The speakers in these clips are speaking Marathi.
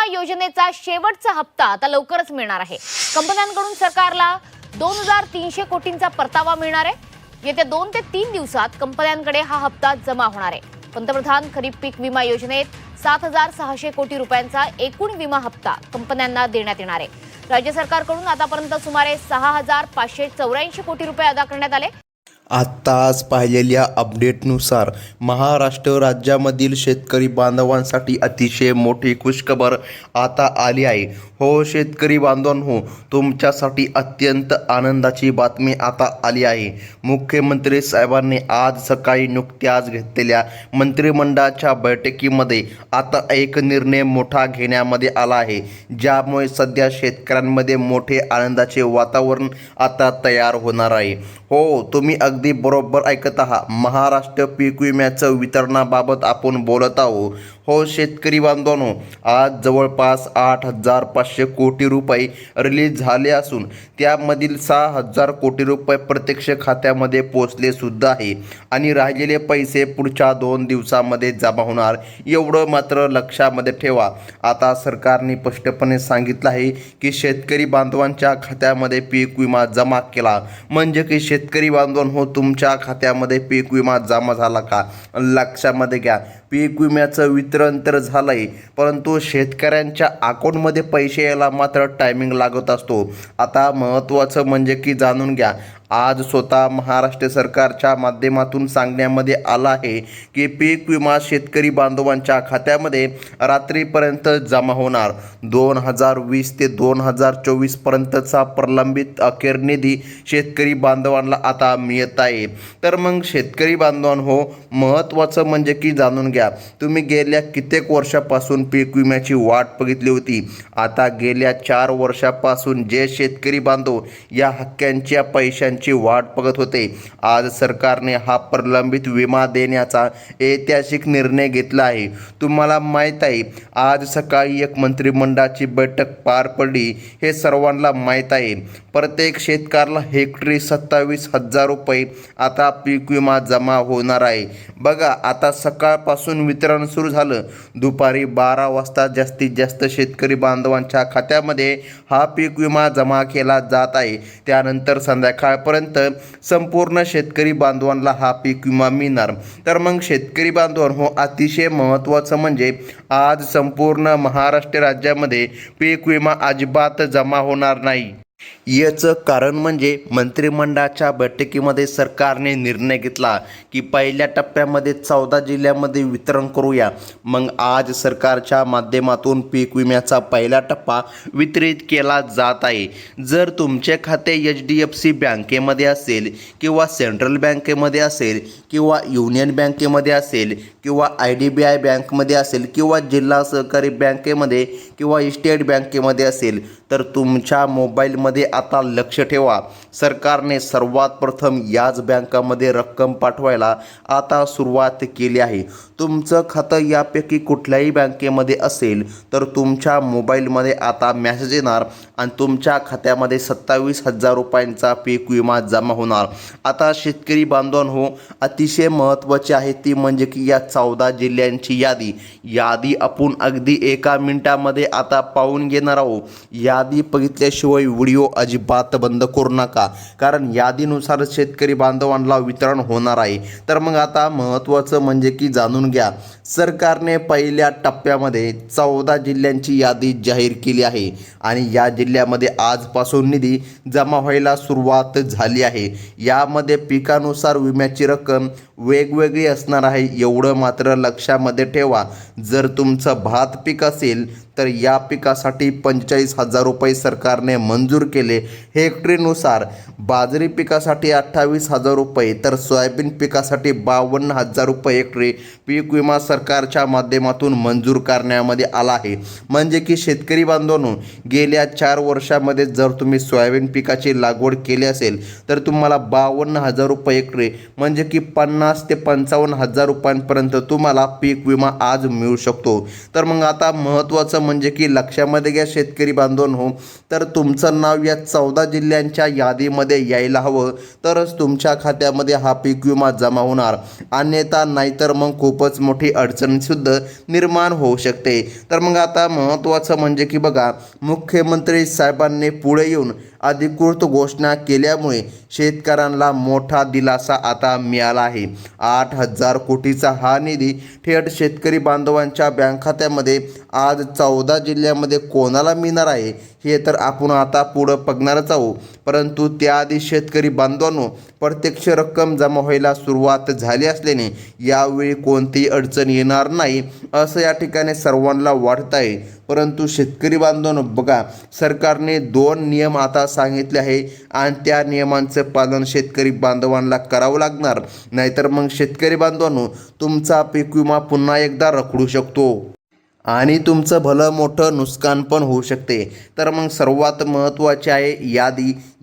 विमा योजनेचा शेवटचा हप्ता आता लवकरच मिळणार आहे। कंपन्यांकडून सरकारला 2300 कोटींचा परतावा मिळणार आहे। येत्या 2 ते 3 दिवसात कंपन्यांकडे हा हप्ता जमा होणार आहे। पंतप्रधान खरीप पीक विमा योजनेत 7600 कोटी रुपयांचा एकूण विमा हप्ता कंपन्यांना देण्यात येणार आहे। राज्य सरकारकडून आतापर्यंत सुमारे 6584 कोटी रुपये अदा करण्यात आले। आत्ताच पाहिलेल्या अपडेटनुसार महाराष्ट्र राज्यामधील शेतकरी बांधवांसाठी अतिशय मोठी खुशखबर आता आली आहे। हो शेतकरी बांधवांनो, तुमच्यासाठी अत्यंत आनंदाची बातमी आता आली आहे। मुख्यमंत्री साहेबांनी आज सकाळी नुकत्याच घेतलेल्या मंत्रिमंडळाच्या बैठकीमध्ये आता एक निर्णय मोठा घेण्यामध्ये आला आहे, ज्यामुळे सध्या शेतकऱ्यांमध्ये मोठे आनंदाचे वातावरण आता तयार होणार आहे। हो, तुम्ही अगदी बरोबर ऐकत आहात। महाराष्ट्र पीक विम्याचं वितरणाबाबत आपण बोलत आहोत। हो शेतकरी बांधवांनो, आज जवळपास 8500 कोटी रुपये रिलीज झाले असून त्यामधील 6000 कोटी रुपये प्रत्यक्ष खात्यामध्ये पोचले सुद्धा आहे आणि राहिलेले पैसे पुढच्या 2 दिवसामध्ये जमा होणार, एवढं मात्र लक्षामध्ये ठेवा। आता सरकारने स्पष्टपणे सांगितलं आहे की शेतकरी बांधवांच्या खात्यामध्ये पीक विमा जमा केला म्हणजे की शेतकरी बांधवांनो, तुमच्या खात्यामध्ये पीक विमा जमा झाला का? लक्षामध्ये घ्या, पीक विम्याचं वितरण तर झालंय, परंतु शेतकऱ्यांच्या अकाउंटमध्ये पैसे यायला मात्र टायमिंग लागत असतो। आता महत्त्वाचं म्हणजे की जाणून घ्या, आज स्वतः महाराष्ट्र सरकारच्या माध्यमातून सांगण्यामध्ये आलं आहे की पीक विमा शेतकरी बांधवांच्या खात्यामध्ये रात्रीपर्यंत जमा होणार। 2020 ते 2024 पर्यंतचा प्रलंबित अखेर निधी शेतकरी बांधवांना आता मिळत आहे। तर मग शेतकरी बांधवांनो, महत्त्वाचं म्हणजे की जाणून घ्या, तुम्ही गेल्या कित्येक वर्षापासून पीक विम्याची वाट बघितली होती। आता गेल्या 4 वर्षापासून जे शेतकरी बांधव या हक्कांच्या पैशांची वाट बघत होते, आज सरकारने हा प्रलंबित विमा देण्याचा ऐतिहासिक निर्णय घेतला आहे। तुम्हाला माहीत आहे, आज सकाळी एक मंत्रिमंडळाची बैठक पार पडली, हे सर्वांना माहीत आहे। प्रत्येक शेतकऱ्याला हेक्टरी 27,000 रुपये आता पीक विमा जमा होणार आहे। बघा, आता सकाळपासून वितरण सुरू झालं। दुपारी 12 वाजता जास्तीत जास्त शेतकरी बांधवांच्या खात्यामध्ये हा पीक विमा जमा केला जात आहे। त्यानंतर संध्याकाळपर्यंत संपूर्ण शेतकरी बांधवांना हा पीक विमा मिळणार। तर मग शेतकरी बांधवांनो, अतिशय महत्त्वाचं म्हणजे आज संपूर्ण महाराष्ट्र राज्यामध्ये पीक विमा अजिबात जमा होणार नाही। याचं कारण म्हणजे मंत्रिमंडळाच्या बैठकीमध्ये सरकारने निर्णय घेतला की पहिल्या टप्प्यामध्ये 14 जिल्ह्यामध्ये वितरण करूया। मग आज सरकारच्या माध्यमातून पीक विम्याचा पहिला टप्पा वितरित केला जात आहे। जर तुमचे खाते HDFC बँकेमध्ये असेल किंवा सेंट्रल बँकेमध्ये असेल किंवा युनियन बँकेमध्ये असेल किंवा IDBI बँकमध्ये असेल किंवा जिल्हा सहकारी बँकेमध्ये किंवा स्टेट बँकेमध्ये असेल, तर तुमच्या मोबाईलमध्ये आता लक्ष ठेवा, सरकारने सर्वात प्रथम याच बँकामध्ये रक्कम पाठवायला आता सुरुवात केली आहे। तुमचं खातं यापैकी कुठल्याही बँकेमध्ये असेल तर तुमच्या मोबाईलमध्ये आता मेसेज येणार आणि तुमच्या खात्यामध्ये 27,000 रुपयांचा पीक विमा जमा होणार। आता शेतकरी बांधवांनो, अतिशय महत्त्वाची आहे ती म्हणजे की या 14 जिल्ह्यांची यादी आपण अगदी एका मिनिटामध्ये आता पाहून घेणार आहोत। यादी बघितल्याशिवाय व्हिडिओ अजिबात बंद करू नका, कारण यादीनुसार शेतकरी बांधवांना वितरण होणार आहे। तर मग आता महत्त्वाचं म्हणजे की जाणून घ्या, सरकारने पहिल्या टप्प्यामध्ये 14 जिल्ह्यांची यादी जाहीर केली आहे आणि या जिल्ह्यामध्ये आजपासून निधी जमा व्हायला सुरुवात झाली आहे। यामध्ये पिकानुसार विम्याची रक्कम वेगवेगळी असणार आहे, एवढं मात्र लक्षामध्ये ठेवा। जर तुमचं भात पीक असेल तर या पिकासाठी 45,000 रुपये सरकारने मंजूर केले हेक्टरीनुसार। बाजरी पिकासाठी 28,000 रुपये तर सोयाबीन पिकासाठी 52,000 रुपये हेक्टरी पीक विमा सरकारच्या माध्यमातून मंजूर करण्यामध्ये आला आहे। म्हणजे की शेतकरी बांधवांनो, गेल्या 4 वर्षामध्ये जर तुम्ही सोयाबीन पिकाची लागवड केली असेल तर तुम्हाला 52,000 रुपये हेक्टरी म्हणजे की 50 ते 55,000 रुपयांपर्यंत तुम्हाला पीक विमा आज मिळू शकतो. तर मग आता महत्त्वाचं म्हणजे की लक्षामध्ये घ्या शेतकरी बांधवांनो, तर तुमचं नाव या 14 जिल्ह्यांच्या यादीमध्ये यायला हवं, तरच तुमच्या खात्यामध्ये हा पीक विमा जमा होणार. अन्यथा नाहीतर मग खूपच मोठी अडचणसुद्धा निर्माण होऊ शकते. तर मग आता महत्त्वाचं म्हणजे की बघा, मुख्यमंत्री साहेबांनी पुढे येऊन अधिकृत घोषणा केल्यामुळे शेतकऱ्यांना मोठा दिलासा आता मिळाला आहे. 8,000 कोटीचा हा निधी थेट शेतकरी बांधवांच्या बँक खात्यामध्ये आज 14 जिल्ह्यामध्ये कोणाला मिळणार आहे हे तर आपण आता पुढं बघणारच आहोत. परंतु त्याआधी शेतकरी बांधवांनो, प्रत्यक्ष रक्कम जमा व्हायला सुरुवात झाली असल्याने यावेळी कोणतीही अडचण येणार नाही असं या ठिकाणी सर्वांना वाटत आहे. परंतु शेतकरी बांधवांनो बघा, सरकारने 2 नियम आता सांगितले आहे आणि त्या नियमांचं पालन शेतकरी बांधवांना करावं लागणार. नाहीतर मग शेतकरी बांधवांनो, तुमचा पीक विमा पुन्हा एकदा रखडू शकतो आणि तुमचं भलं मोठं नुकसान पण होऊ शकते. तर मग सर्वात महत्त्वाचे आहे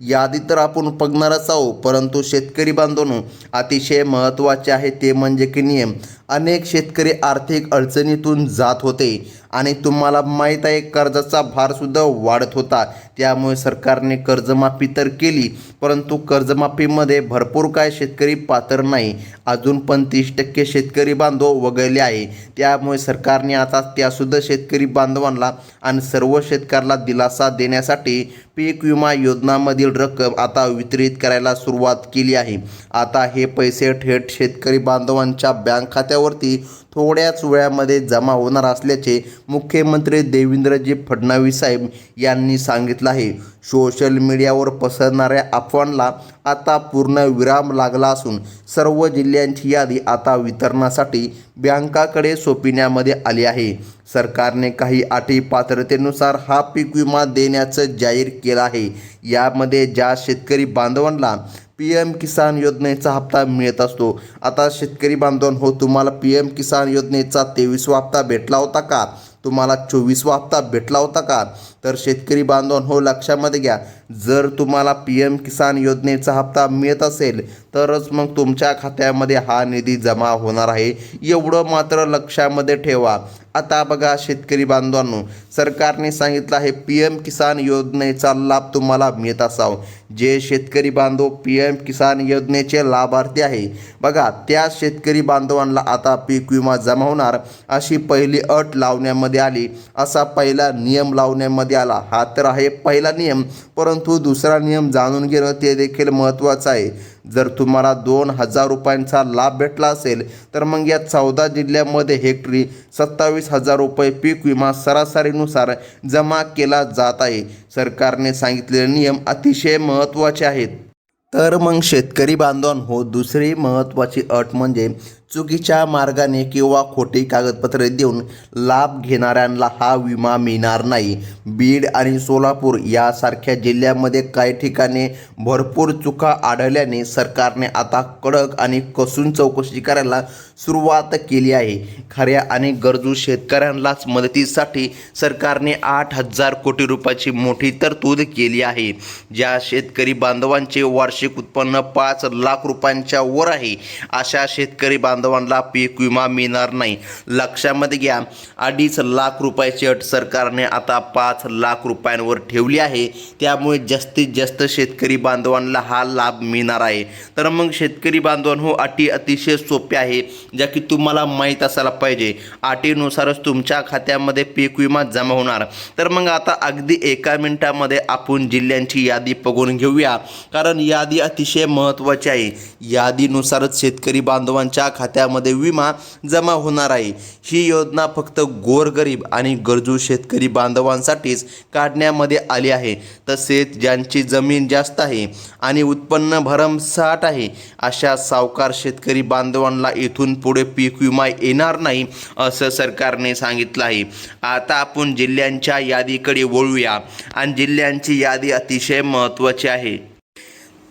यादी तर आपण बघणारच आहोत. परंतु शेतकरी बांधवांनो, अतिशय महत्त्वाचे आहे ते म्हणजे की नियम. अनेक शेतकरी आर्थिक अडचणीतून जात होते आणि तुम्हाला माहीत आहे कर्जाचा भारसुद्धा वाढत होता. त्यामुळे सरकारने कर्जमाफी तर केली, परंतु कर्जमाफीमध्ये भरपूर काय शेतकरी पात्र नाही. अजून पण 30% शेतकरी बांधव वगळले आहे. त्यामुळे सरकारने आता त्यासुद्धा शेतकरी बांधवांना आणि सर्व शेतकऱ्याला दिलासा देण्यासाठी पीक विमा योजनामधील रक्कम आता वितरित करायला सुरुवात केली आहे. आता हे पैसे थेट शेतकरी बांधवांच्या बँक खात्यावरती थोड्याच वेळामध्ये जमा होणार असल्याचे मुख्यमंत्री देवेंद्रजी फडणवीस साहेब यांनी सांगितलं आहे. सोशल मीडियावर पसरणाऱ्या अफवांना आता पूर्ण विराम लागला असून सर्व जिल्ह्यांची यादी आता वितरणासाठी बँकाकडे सोपविण्यामध्ये आली आहे. सरकारने काही अटी पात्रतेनुसार हा पीक विमा देण्याचं जाहीर केलं आहे. यामध्ये ज्या शेतकरी बांधवांना PM किसान योजनेचा हप्ता मिळत असतो. आता शेतकरी बांधवांनो, तुम्हाला PM किसान योजनेचा 23वा हप्ता भेटला होता का? तुम्हाला 24वा हप्ता भेटला होता का? तर शेतकरी बांधवांनो, लक्षामध्ये घ्या, जर तुम्हाला PM किसान योजनेचा हप्ता मिळत असेल तरच मग तुमच्या खात्यामध्ये हा निधी जमा होणार आहे. एवढं मात्र लक्षामध्ये ठेवा. आता बघा शेतकरी बांधवांनो, सरकारने सांगितलं आहे PM किसान योजनेचा लाभ तुम्हाला मिळत असावा. जे शेतकरी बांधव PM किसान योजनेचे लाभार्थी आहे बघा, त्या शेतकरी बांधवांना आता पीक विमा जमा होणार अशी पहिली अट लावण्यामध्ये आली. असा पहिला नियम लावण्यामध्ये आला. हा तर आहे पहिला नियम. परंतु दुसरा नियम जाणून घेणं ते देखील महत्त्वाचं आहे. जर तुम्हाला 2,000 रुपयांचा लाभ भेटला असेल तर मग या 14 जिल्ह्यामध्ये हेक्टरी 27,000 रुपये पीक विमा सरासरीनुसार जमा केला जात आहे. सरकारने सांगितलेले नियम अतिशय महत्त्वाचे आहेत. तर मग शेतकरी बांधवांनो, दुसरी महत्त्वाची अट म्हणजे चुकीच्या मार्गाने किंवा खोटी कागदपत्रे देऊन लाभ घेणाऱ्यांना हा विमा मिळणार नाही. बीड आणि सोलापूर यासारख्या जिल्ह्यामध्ये काही ठिकाणी भरपूर चुका आढळल्याने सरकारने आता कडक आणि कसून चौकशी करायला सुरुवात केली आहे. खऱ्या आणि गरजू शेतकऱ्यांनाच मदतीसाठी सरकारने 8,000 कोटी रुपयाची मोठी तरतूद केली आहे. ज्या शेतकरी बांधवांचे वार्षिक उत्पन्न 5 लाख रुपयांच्या वर आहे अशा शेतकरी बांधवांना पीक विमा मिळणार नाही. लक्षामध्ये घ्या, 2.5 लाख रुपयाची अट सरकारने आता 5 लाख रुपयांवर ठेवली आहे. त्यामुळे जास्तीत जास्त शेतकरी बांधवांना हा लाभ मिळणार आहे. तर मग शेतकरी बांधवांनो, अटी अतिशय सोप्या आहे ज्या की तुम्हाला माहीत असायला पाहिजे. अटीनुसारच तुमच्या खात्यामध्ये पीक विमा जमा होणार. तर मग आता अगदी एका मिनिटामध्ये आपण जिल्ह्यांची यादी बघून घेऊया, कारण यादी अतिशय महत्त्वाची आहे. यादीनुसारच शेतकरी बांधवांच्या खात्यामध्ये विमा जमा होणार आहे. ही योजना फक्त गोरगरीब आणि गरजू शेतकरी बांधवांसाठीच काढण्यामध्ये आली आहे. तसेच ज्यांची जमीन जास्त आहे आणि उत्पन्न भरमसाठ आहे अशा सावकार शेतकरी बांधवांना इथून पुढे पीक विमा येणार नाही असं सरकारने सांगितलं आहे. आता आपण जिल्ह्यांच्या यादीकडे वळूया आणि जिल्ह्यांची यादी अतिशय महत्त्वाची आहे.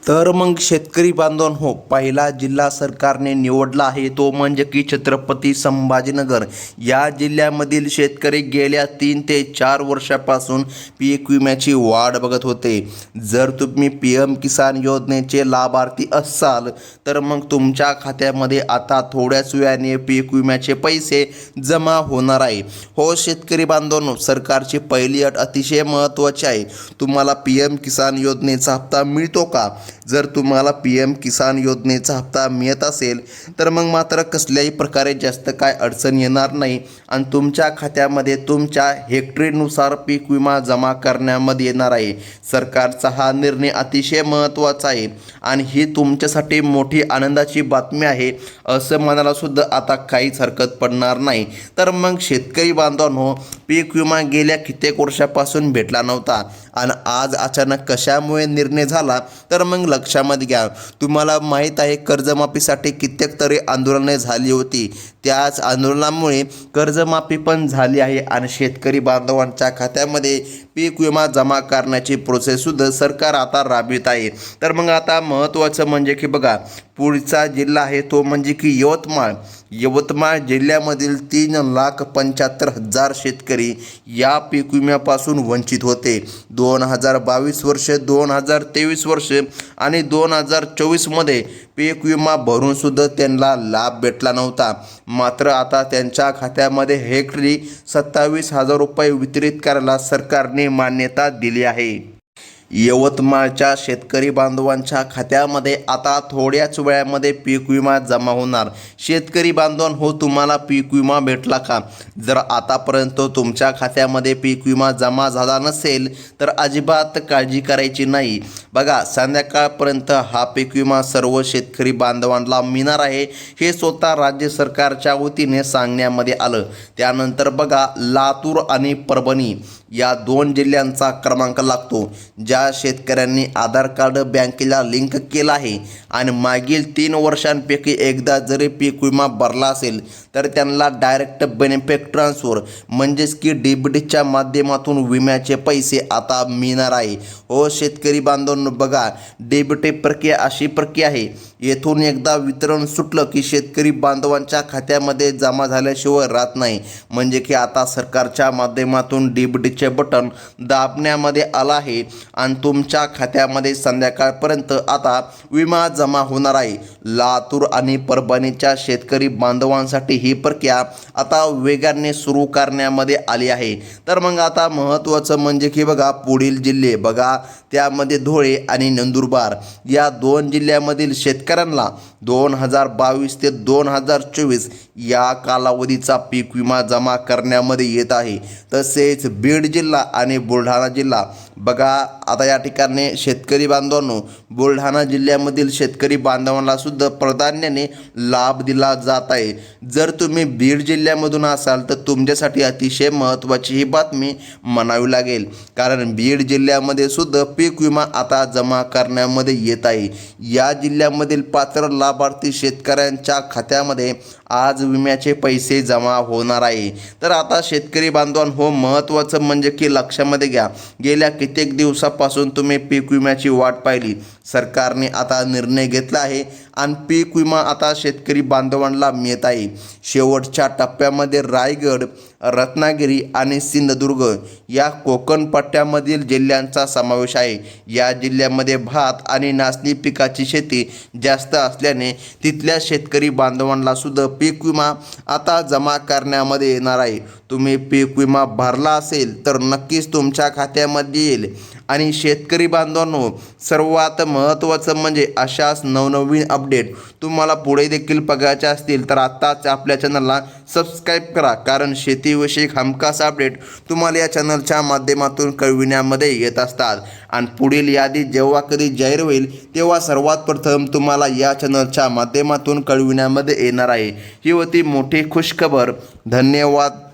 तर मग शेतकरी बांधवांनो, पहिला जिल्हा सरकारने निवडला आहे तो म्हणजे की छत्रपती संभाजीनगर. या जिल्ह्यामधील शेतकरी गेल्या 3 ते 4 वर्षापासून पीक विम्याची वाढ बघत होते. जर तुम्ही PM किसान योजनेचे लाभार्थी असाल तर मग तुमच्या खात्यामध्ये आता थोड्याच वेळाने पीक विम्याचे पैसे जमा होणार आहे. हो शेतकरी बांधवांनो, सरकारची पहिली अट अतिशय महत्त्वाची आहे. तुम्हाला PM किसान योजनेचा हप्ता मिळतो का? जर तुम्हाला PM किसान योजनेचा हप्ता मिळत असेल तर मग मात्र कसल्याही प्रकारे जास्त काय अडचण येणार नाही आणि तुमच्या खात्यामध्ये तुमच्या हेक्टरीनुसार पीक विमा जमा करण्यामध्ये येणार आहे. सरकारचा हा निर्णय अतिशय महत्त्वाचा आहे आणि ही तुमच्यासाठी मोठी आनंदाची बातमी आहे असं म्हणायला सुद्धा आता काहीच हरकत पडणार नाही. तर मग शेतकरी बांधवांनो, पीक विमा गेल्या कित्येक वर्षापासून भेटला नव्हता आणि आज अचानक कशामुळे निर्णय झाला तर मग लक्षामध्ये घ्या. तुम्हाला माहीत आहे, कर्जमाफीसाठी कित्येक तरी आंदोलने झाली होती. त्याच आंदोलनामुळे कर्जमाफी पण झाली आहे आणि शेतकरी बांधवांच्या खात्यामध्ये पीक विमा जमा करण्याची प्रोसेससुद्धा सरकार आता राबवित आहे. तर मग आता महत्त्वाचं म्हणजे की बघा, पुढचा जिल्हा आहे तो म्हणजे की यवतमाळ जिल्ह्यामधील 3,75,000 शेतकरी या पीक विम्यापासून वंचित होते. 2022 वर्ष, 2023 वर्ष आणि 2024मध्ये पीक विमा भरून सुद्धा त्यांना लाभ भेटला नव्हता. मात्र आता त्यांच्या खात्यामध्ये हेक्टरी 27,000 रुपये वितरित करायला सरकारने मान्यता दिली आहे. यवतमाळच्या शेतकरी बांधवांच्या खात्यामध्ये आता थोड्याच वेळामध्ये पीक विमा जमा होणार. शेतकरी बांधवांनो, तुम्हाला पीक विमा भेटला का? जर आतापर्यंत तुमच्या खात्यामध्ये पीक विमा जमा झाला नसेल तर अजिबात काळजी करायची नाही. बघा, संध्याकाळपर्यंत हा पीक विमा सर्व शेतकरी बांधवांना मिळणार आहे हे स्वतः राज्य सरकारच्या वतीने सांगण्यामध्ये आलं. त्यानंतर बघा, लातूर आणि परभणी या 2 जिल्ह्यांचा क्रमांक लागतो. ज्या शेतकऱ्यांनी आधार कार्ड बँकेला लिंक केला आहे आणि मागील 3 वर्षांपैकी एकदा जरी पीक विमा भरला असेल तर त्यांना डायरेक्ट बेनिफिट ट्रान्सफर म्हणजेच की DBTच्या माध्यमातून विम्याचे पैसे आता मिळणार आहे. हो शेतकरी बांधवांनो, बघा, DBT प्रक्रिया अशी प्रक्रिया आहे, येथून एकदा वितरण सुटलं की शेतकरी बांधवांच्या खात्यामध्ये जमा झाल्याशिवाय राहत नाही. म्हणजे की आता सरकारच्या माध्यमातून DBTचे बटन दाबण्यामध्ये आलं आहे आणि तुमच्या खात्यामध्ये संध्याकाळपर्यंत आता विमा जमा होणार आहे. लातूर आणि परभणीच्या शेतकरी बांधवांसाठी ही प्रक्रिया आता वेगाने सुरू करण्यामध्ये आली आहे. तर मग आता महत्त्वाचं म्हणजे की बघा, पुढील जिल्हे बघा, त्यामध्ये धुळे आणि नंदुरबार या 2 जिल्ह्यामधील शेतकऱ्यांना 2022 ते 2024 या कालावधीचा पीक विमा जमा करण्यामध्ये येत आहे. तसेच बीड जिल्हा आणि बुलढाणा जिल्हा बघा, आता या ठिकाणी शेतकरी बांधवांनो, बुलढाणा जिल्ह्यामधील शेतकरी बांधवांना सुद्धा प्राधान्याने लाभ दिला जात आहे. जर तुम्ही बीड जिल्ह्यामधून असाल तर तुमच्यासाठी अतिशय महत्त्वाची ही बातमी म्हणावी लागेल, कारण बीड जिल्ह्यामध्ये सुद्धा पीक विमा आता जमा करण्यामध्ये येत आहे. या जिल्ह्यामधील पात्र लाभार्थी शेतकऱ्यांच्या खात्यामध्ये आज विम्याचे पैसे जमा होणार आहे. तर आता शेतकरी बांधवांनो, महत्त्वाचं म्हणजे की लक्षामध्ये घ्या, गेल्या कित्येक दिवसापासून तुम्ही पीक विम्याची वाट पाहिली. सरकारने आता निर्णय घेतला आहे आणि पीक विमा आता शेतकरी बांधवांना मिळत आहे. शेवटच्या टप्प्यामध्ये रायगड, रत्नागिरी आणि सिंधुदुर्ग या कोकण पट्ट्यामधील जिल्ह्यांचा समावेश आहे. या जिल्ह्यामध्ये भात आणि नाचणी पिकाची शेती जास्त असल्याने तिथल्या शेतकरी बांधवांना सुद्धा पीक विमा आता जमा करण्यामध्ये येणार आहे. तुम्ही पीक विमा भरला असेल तर नक्कीच तुमच्या खात्यामध्ये येईल. आणि शेतकरी बांधवांनो, सर्वात महत्त्वाचं म्हणजे अशाच नवनवीन अपडेट तुम्हाला पुढे देखील बघायचे असतील तर आत्ताच आपल्या चॅनलला सबस्क्राईब करा, कारण शेतीविषयक हमखास अपडेट तुम्हाला या चॅनलच्या माध्यमातून कळविण्यामध्ये येत असतात. आणि पुढील यादी जेव्हा कधी जाहीर होईल तेव्हा सर्वात प्रथम तुम्हाला या चॅनलच्या माध्यमातून कळविण्यामध्ये येणार आहे. ही होती मोठी खुशखबर. धन्यवाद.